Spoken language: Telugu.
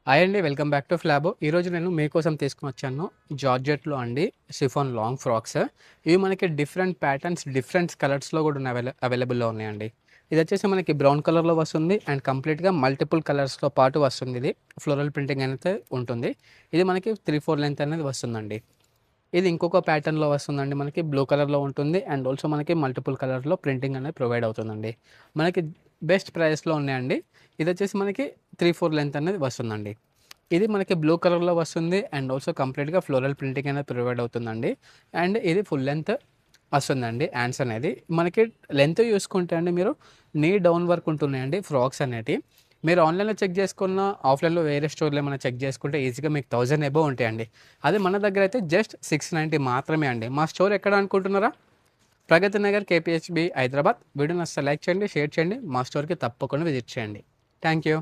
హాయ్ అండి. వెల్కమ్ బ్యాక్ టు ఫ్లాబో. ఈరోజు నేను మీకోసం తీసుకొనొచ్చాను జార్జెట్‌లో అండి షిఫాన్ లాంగ్ ఫ్రాక్స్. ఇవి మనకి డిఫరెంట్ ప్యాటర్న్స్, డిఫరెంట్ కలర్స్‌లో గూడా ఉన్నాయి అవైలబుల్‌లో ఉన్నాయండి. ఇదొచ్చేసి మనకి బ్రౌన్ కలర్‌లో వస్తుంది అండ్ కంప్లీట్‌గా మల్టిపుల్ కలర్స్‌తో పాటు వస్తుందిది. ఫ్లోరల్ ప్రింటింగ్ అయితే ఉంటుంది. ఇది మనకి 3, 4 లెంత్ అనేది వస్తుందండి. ఇది ఇంకొక ప్యాటర్న్‌లో వస్తుందండి. మనకి బ్లూ కలర్‌లో ఉంటుంది అండ్ ఆల్సో మనకి మల్టిపుల్ కలర్‌లో ప్రింటింగ్ అనేది ప్రొవైడ్ అవుతుందండి. మనకి బెస్ట్ ప్రైస్‌లో ఉన్నాయండి. ఇదొచ్చేసి మనకి 3, 4 లెంత్ అనేది వస్తుందండి. ఇది మనకి బ్లూ కలర్‌లో వస్తుంది అండ్ ఆల్సో కంప్లీట్‌గా ఫ్లోరల్ ప్రింటింగ్ అనేది ప్రొవైడ్ అవుతుందండి. అండ్ ఇది ఫుల్ లెంత్ వస్తుందండి హ్యాండ్స్ అనేది. మనకి లెంత్ చూసుకుంటే అండి మీరు నీ డౌన్ వరకు ఉంటున్నాయండి ఫ్రాక్స్ అనేటియి. మీరు ఆన్‌లైన్‌లో చెక్ చేసుకున్న, ఆఫ్‌లైన్‌లో వేరే స్టోర్‌లో ఏమైనా చెక్ చేసుకుంటే ఈజీగా మీకు 1000 అబోవ్ ఉంటాయండి. అదే మన దగ్గర అయితే జస్ట్ 690 మాత్రమే అండి. మా స్టోర్ ఎక్కడ అనుకుంటున్నారా? ప్రగతి నగర్ కేపీహెచ్‌బీ హైదరాబాద్. వీడియో నచ్చితే లైక్ చేయండి, షేర్ చేయండి. మా స్టోర్‌కి తప్పకుండా విజిట్ చేయండి. Thank you.